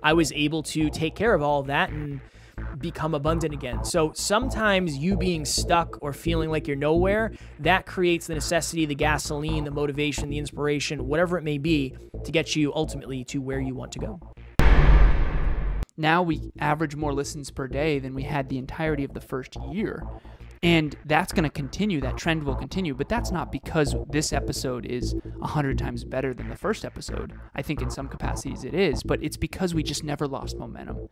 I was able to take care of all of that and become abundant again. So sometimes you being stuck or feeling like you're nowhere, that creates the necessity, the gasoline, the motivation, the inspiration, whatever it may be, to get you ultimately to where you want to go. Now we average more listens per day than we had the entirety of the first year. And that's going to continue. That trend will continue. But that's not because this episode is 100 times better than the first episode. I think in some capacities it is. But it's because we just never lost momentum.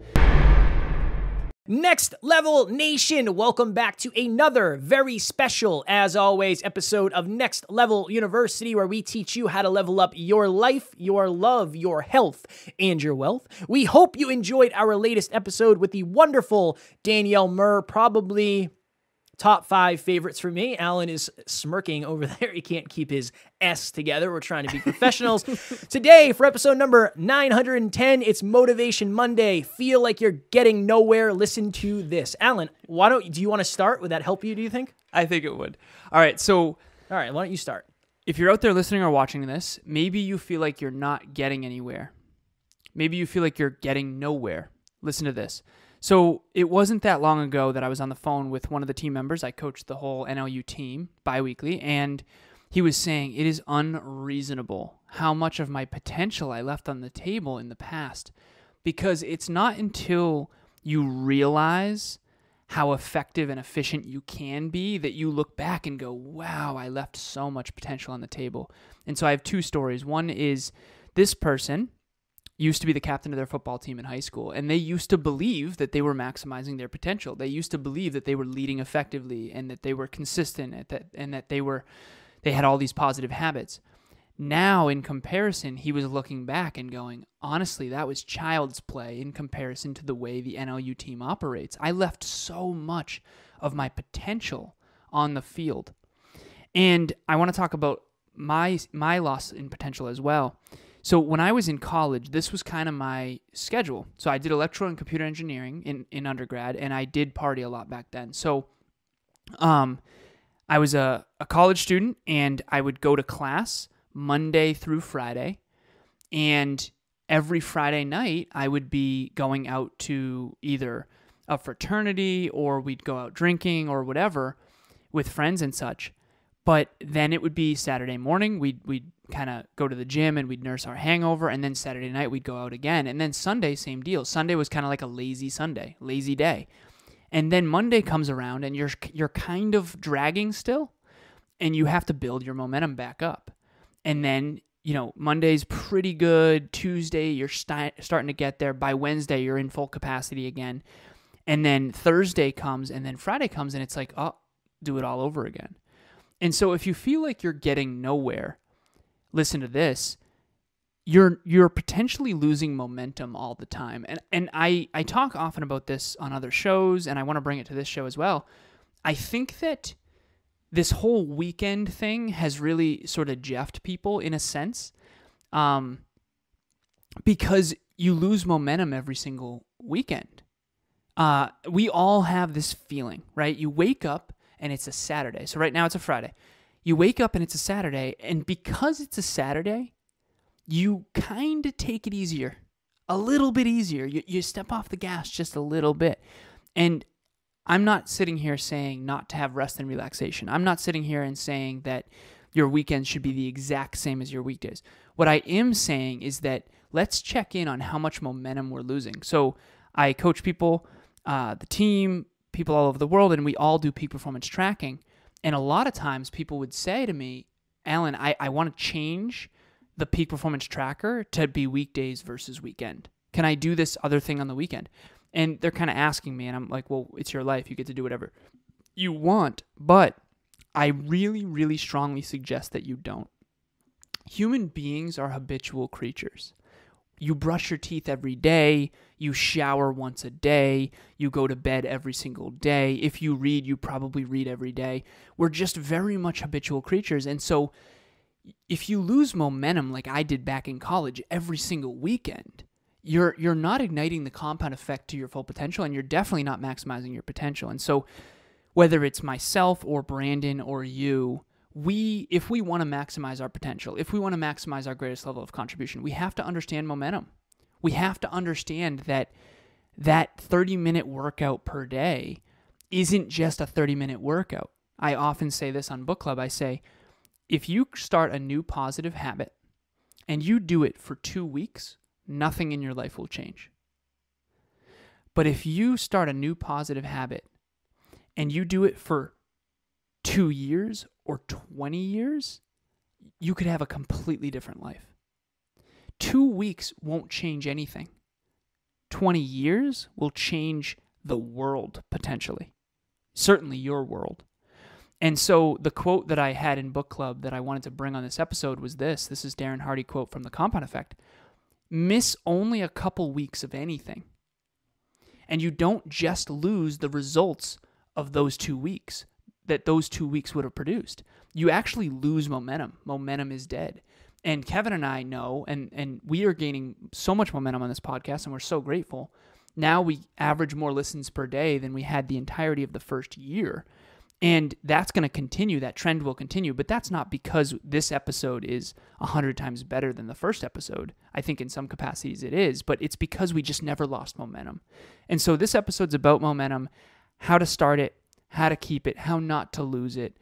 Next Level Nation, welcome back to another very special, as always, episode of Next Level University, where we teach you how to level up your life, your love, your health, and your wealth. We hope you enjoyed our latest episode with the wonderful Danielle Murr, probably top 5 favorites for me. Alan is smirking over there. He can't keep his S together. We're trying to be professionals. Today, for episode number 910, it's Motivation Monday. Feel like you're getting nowhere. Listen to this. Alan, do you want to start? Would that help you, do you think? I think it would. All right, why don't you start? If you're out there listening or watching this, maybe you feel like you're not getting anywhere. Maybe you feel like you're getting nowhere. Listen to this. So it wasn't that long ago that I was on the phone with one of the team members. I coached the whole NLU team biweekly, and he was saying it is unreasonable how much of my potential I left on the table in the past, because it's not until you realize how effective and efficient you can be that you look back and go, wow, I left so much potential on the table. And so I have 2 stories. One is this person used to be the captain of their football team in high school, and they used to believe that they were maximizing their potential. They used to believe that they were leading effectively and that they were consistent and that they had all these positive habits. Now, in comparison, he was looking back and going, honestly, that was child's play in comparison to the way the NLU team operates. I left so much of my potential on the field. And I want to talk about my loss in potential as well. So when I was in college, this was kind of my schedule. So I did electrical and computer engineering in undergrad, and I did party a lot back then. So I was a college student, and I would go to class Monday through Friday, and every Friday night I would be going out to either a fraternity or we'd go out drinking or whatever with friends and such. But then it would be Saturday morning, we'd kind of go to the gym and we'd nurse our hangover, and then Saturday night we'd go out again, and then Sunday, same deal. Sunday was kind of like a lazy day. And then Monday comes around and you're kind of dragging still, and you have to build your momentum back up. And then, Monday's pretty good. Tuesday, you're starting to get there. By Wednesday, you're in full capacity again. And then Thursday comes, and then Friday comes, and it's like, oh, do it all over again. And so if you feel like you're getting nowhere, listen to this, you're potentially losing momentum all the time. And I talk often about this on other shows, and I want to bring it to this show as well. I think that this whole weekend thing has really sort of jeffed people in a sense, because you lose momentum every single weekend. We all have this feeling, right? You wake up and it's a Saturday. So right now it's a Friday. You wake up and it's a Saturday, and because it's a Saturday, you kind of take it easier, a little bit easier. You step off the gas just a little bit. And I'm not sitting here saying not to have rest and relaxation. I'm not sitting here and saying that your weekends should be the exact same as your weekdays. What I am saying is that let's check in on how much momentum we're losing. So I coach people, the team, people all over the world, and we all do peak performance tracking. And a lot of times people would say to me, Alan, I want to change the peak performance tracker to be weekdays versus weekend. Can I do this other thing on the weekend? And they're kind of asking me, and I'm like, well, it's your life. You get to do whatever you want. But I really, really strongly suggest that you don't. Human beings are habitual creatures. You brush your teeth every day, you shower once a day, you go to bed every single day. If you read, you probably read every day. We're just very much habitual creatures. And so if you lose momentum like I did back in college every single weekend, you're not igniting the compound effect to your full potential, and you're definitely not maximizing your potential. And so whether it's myself or Brandon or you, if we want to maximize our potential, if we want to maximize our greatest level of contribution, we have to understand momentum. We have to understand that that 30-minute workout per day isn't just a 30-minute workout. I often say this on book club. I say, if you start a new positive habit and you do it for 2 weeks, nothing in your life will change. But if you start a new positive habit and you do it for 2 years or 20 years, you could have a completely different life. 2 weeks won't change anything. 20 years will change the world potentially. Certainly your world. And so the quote that I had in book club that I wanted to bring on this episode was this. This is Darren Hardy quote from The Compound Effect. Miss only a couple weeks of anything, and you don't just lose the results of those 2 weeks that those 2 weeks would have produced. You actually lose momentum. Momentum is dead. And Kevin and I know, and we are gaining so much momentum on this podcast, and we're so grateful. Now we average more listens per day than we had the entirety of the first year. And that's going to continue. That trend will continue. But that's not because this episode is 100 times better than the first episode. I think in some capacities it is. But it's because we just never lost momentum. And so this episode's about momentum, how to start it, how to keep it, how not to lose it.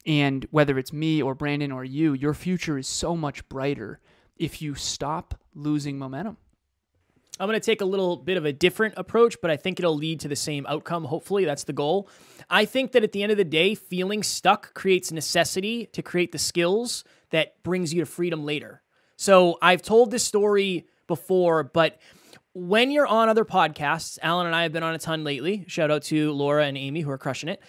And whether it's me or Brandon or you, your future is so much brighter if you stop losing momentum. I'm going to take a little bit of a different approach, but I think it'll lead to the same outcome. Hopefully, that's the goal. I think that at the end of the day, feeling stuck creates necessity to create the skills that brings you to freedom later. So I've told this story before, but when you're on other podcasts, Alan and I have been on a ton lately. Shout out to Laura and Amy who are crushing it.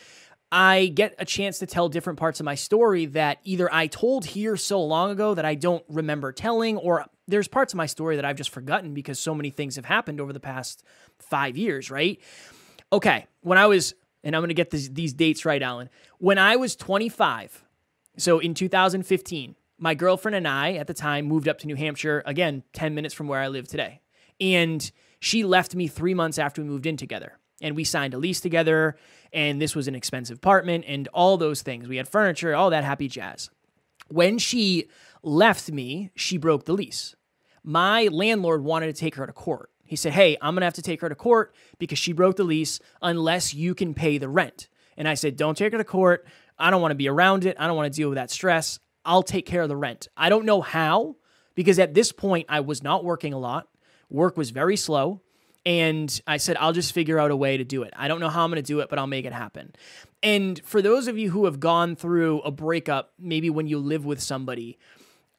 I get a chance to tell different parts of my story that either I told here so long ago that I don't remember telling, or there's parts of my story that I've just forgotten because so many things have happened over the past 5 years, right? Okay, when I was, and I'm going to get these dates right, Alan. When I was 25, so in 2015, my girlfriend and I at the time moved up to New Hampshire, again, 10 minutes from where I live today. And she left me 3 months after we moved in together. And we signed a lease together, and this was an expensive apartment, and all those things. We had furniture, all that happy jazz. When she left me, she broke the lease. My landlord wanted to take her to court. He said, hey, I'm going to have to take her to court because she broke the lease unless you can pay the rent. And I said, don't take her to court. I don't want to be around it. I don't want to deal with that stress. I'll take care of the rent. I don't know how, because at this point, I was not working a lot. Work was very slow. And I said, I'll just figure out a way to do it. I don't know how I'm going to do it, but I'll make it happen. And for those of you who have gone through a breakup, maybe when you live with somebody,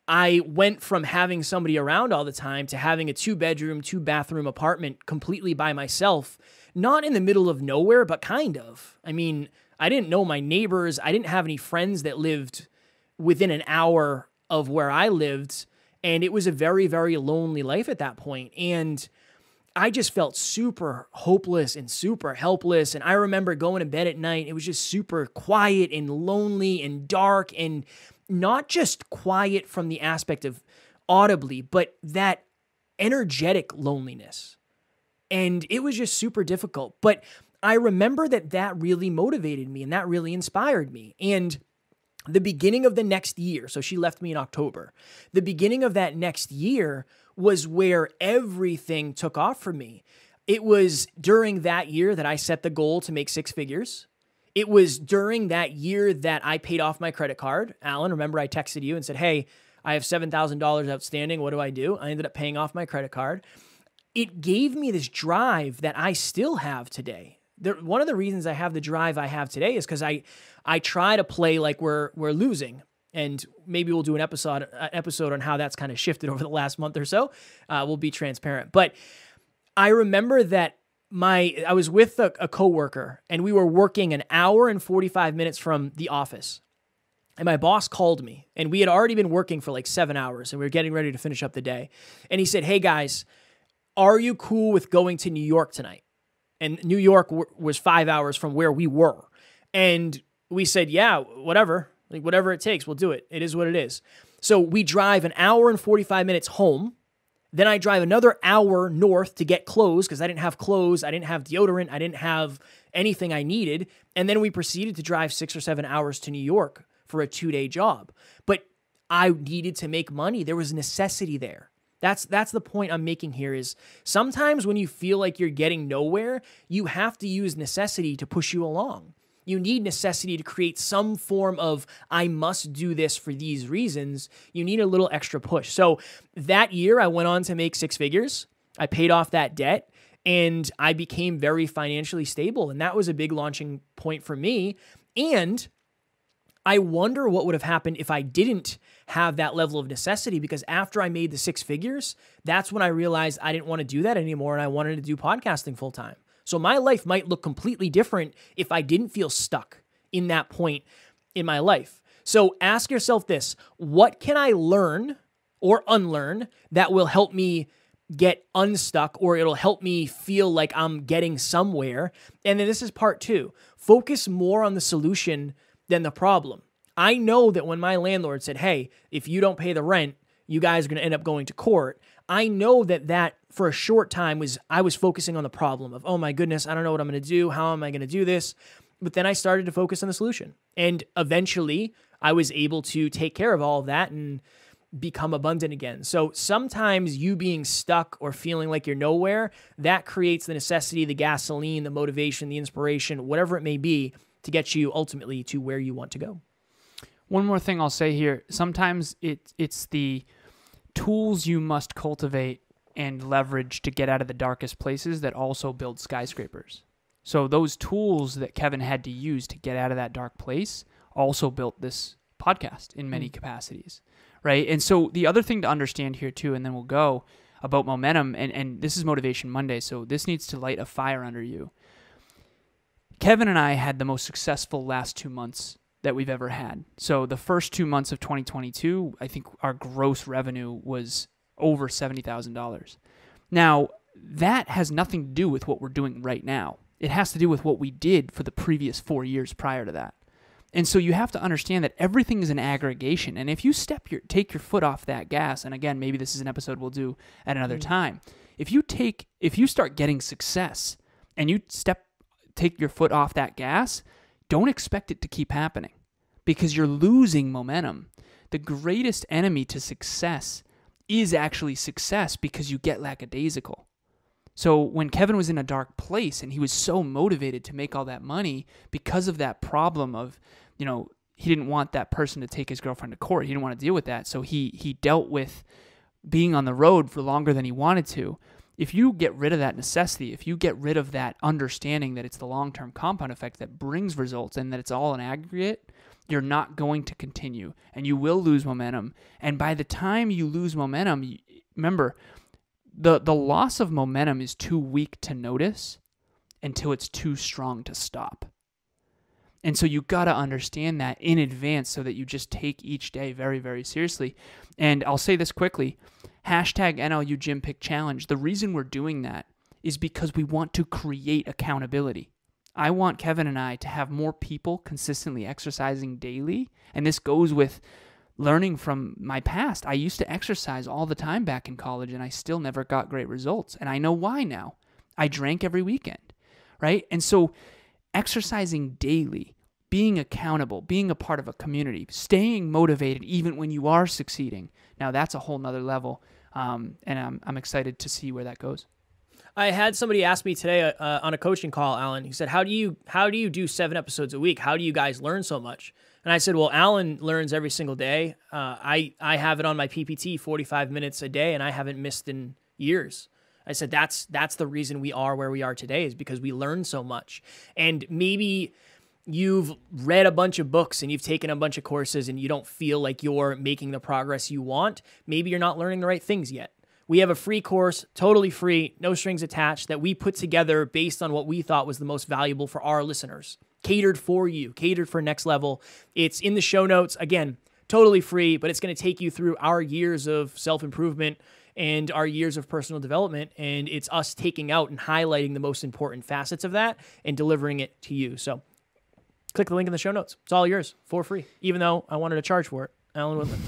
I went from having somebody around all the time to having a 2-bedroom, 2-bathroom apartment completely by myself, not in the middle of nowhere, but kind of. I mean, I didn't know my neighbors. I didn't have any friends that lived within an hour of where I lived. And it was a very, very lonely life at that point. And I just felt super hopeless and super helpless. And I remember going to bed at night. It was just super quiet and lonely and dark, and not just quiet from the aspect of audibly, but that energetic loneliness. And it was just super difficult. But I remember that really motivated me and that really inspired me. And the beginning of the next year, so she left me in October, the beginning of that next year was where everything took off for me. It was during that year that I set the goal to make 6 figures. It was during that year that I paid off my credit card. Alan, remember I texted you and said, hey, I have $7,000 outstanding. What do? I ended up paying off my credit card. It gave me this drive that I still have today. One of the reasons I have the drive I have today is because I try to play like we're losing. And maybe we'll do an episode on how that's kind of shifted over the last month or so. We'll be transparent. But I remember that I was with a coworker, and we were working an hour and 45 minutes from the office. And my boss called me, and we had already been working for like 7 hours, and we were getting ready to finish up the day. And he said, hey guys, are you cool with going to New York tonight? And New York was 5 hours from where we were. And we said, yeah, whatever. Like, whatever it takes, we'll do it. It is what it is. So we drive an hour and 45 minutes home. Then I drive another hour north to get clothes because I didn't have clothes. I didn't have deodorant. I didn't have anything I needed. And then we proceeded to drive 6 or 7 hours to New York for a 2-day job. But I needed to make money. There was necessity there. That's the point I'm making here is sometimes when you feel like you're getting nowhere, you have to use necessity to push you along. You need necessity to create some form of, I must do this for these reasons. You need a little extra push. So that year I went on to make 6 figures. I paid off that debt and I became very financially stable. And that was a big launching point for me. And I wonder what would have happened if I didn't have that level of necessity, because after I made the 6 figures, that's when I realized I didn't want to do that anymore and I wanted to do podcasting full time. So my life might look completely different if I didn't feel stuck in that point in my life. So ask yourself this: what can I learn or unlearn that will help me get unstuck, or it'll help me feel like I'm getting somewhere? And then this is part 2. Focus more on the solution than the problem. I know that when my landlord said, hey, if you don't pay the rent, you guys are going to end up going to court. I know that for a short time I was focusing on the problem of, oh my goodness, I don't know what I'm going to do. How am I going to do this? But then I started to focus on the solution. And eventually I was able to take care of all of that and become abundant again. So sometimes you being stuck or feeling like you're nowhere, that creates the necessity, the gasoline, the motivation, the inspiration, whatever it may be, to get you ultimately to where you want to go. One more thing I'll say here. Sometimes it's the tools you must cultivate and leverage to get out of the darkest places that also build skyscrapers. So those tools that Kevin had to use to get out of that dark place also built this podcast in many capacities, right? And so the other thing to understand here too, and then we'll go about momentum, and this is Motivation Monday, so this needs to light a fire under you. Kevin and I had the most successful last 2 months that we've ever had. So the first 2 months of 2022, I think our gross revenue was over $70,000. Now, that has nothing to do with what we're doing right now. It has to do with what we did for the previous 4 years prior to that. And so you have to understand that everything is an aggregation. And if you take your foot off that gas, and again, maybe this is an episode we'll do at another time. If you start getting success and you take your foot off that gas, don't expect it to keep happening because you're losing momentum. The greatest enemy to success is actually success because you get lackadaisical. So when Kevin was in a dark place and he was so motivated to make all that money because of that problem of, he didn't want that person to take his girlfriend to court. He didn't want to deal with that. So he dealt with being on the road for longer than he wanted to. If you get rid of that necessity, if you get rid of that understanding that it's the long-term compound effect that brings results and that it's all an aggregate, you're not going to continue and you will lose momentum. And by the time you lose momentum, remember, the loss of momentum is too weak to notice until it's too strong to stop. And so you got to understand that in advance so that you just take each day very, very seriously. And I'll say this quickly, #NLUGymPicChallenge. The reason we're doing that is because we want to create accountability. I want Kevin and I to have more people consistently exercising daily. And this goes with learning from my past. I used to exercise all the time back in college and I still never got great results. And I know why now. I drank every weekend, right? And so exercising daily, being accountable, being a part of a community, staying motivated even when you are succeeding. Now that's a whole nother level. And I'm excited to see where that goes. I had somebody ask me today on a coaching call, Alan. He said, how do you do 7 episodes a week? How do you guys learn so much? And I said, well, Alan learns every single day. I have it on my PPT 45 minutes a day, and I haven't missed in years. I said, that's the reason we are where we are today, is because we learn so much. And maybe you've read a bunch of books and you've taken a bunch of courses and you don't feel like you're making the progress you want. Maybe you're not learning the right things yet. We have a free course, totally free, no strings attached, that we put together based on what we thought was the most valuable for our listeners. Catered for you, catered for next level. It's in the show notes. Again, totally free, but it's going to take you through our years of self-improvement and our years of personal development. And it's us taking out and highlighting the most important facets of that and delivering it to you. So click the link in the show notes. It's all yours for free, even though I wanted to charge for it. Alan Woodland.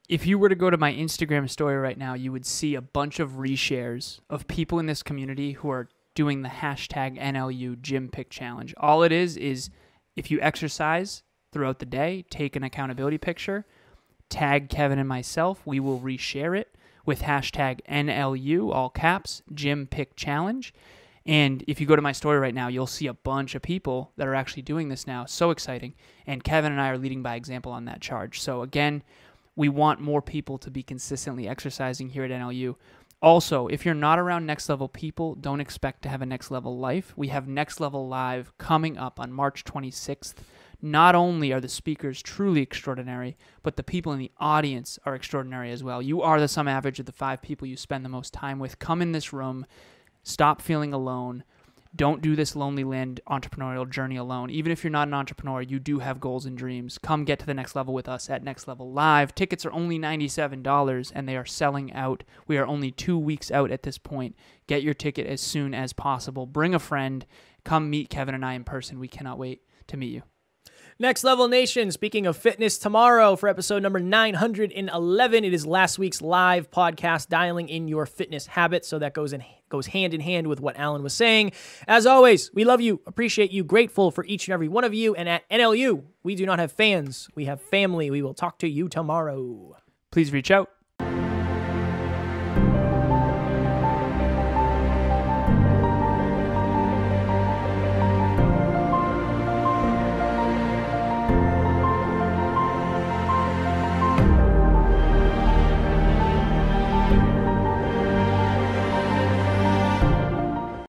If you were to go to my Instagram story right now, you would see a bunch of reshares of people in this community who are doing the #NLUGymPicChallenge. All it is if you exercise throughout the day, take an accountability picture, tag Kevin and myself, we will reshare it. with hashtag NLU, all caps, GymPicChallenge. And if you go to my story right now, you'll see a bunch of people that are actually doing this now. So exciting. And Kevin and I are leading by example on that charge. So again, we want more people to be consistently exercising here at NLU. Also, if you're not around Next Level people, don't expect to have a Next Level life. We have Next Level Live coming up on March 26th. Not only are the speakers truly extraordinary, but the people in the audience are extraordinary as well. You are the sum average of the 5 people you spend the most time with. Come in this room. Stop feeling alone. Don't do this lonely land entrepreneurial journey alone. Even if you're not an entrepreneur, you do have goals and dreams. Come get to the next level with us at Next Level Live. Tickets are only $97 and they are selling out. We are only 2 weeks out at this point. Get your ticket as soon as possible. Bring a friend. Come meet Kevin and I in person. We cannot wait to meet you. Next Level Nation, speaking of fitness, tomorrow for episode number 911, it is last week's live podcast, Dialing in Your Fitness Habits. So that goes hand in hand with what Alan was saying. As always, we love you, appreciate you, grateful for each and every one of you. And at NLU, we do not have fans, we have family. We will talk to you tomorrow. Please reach out.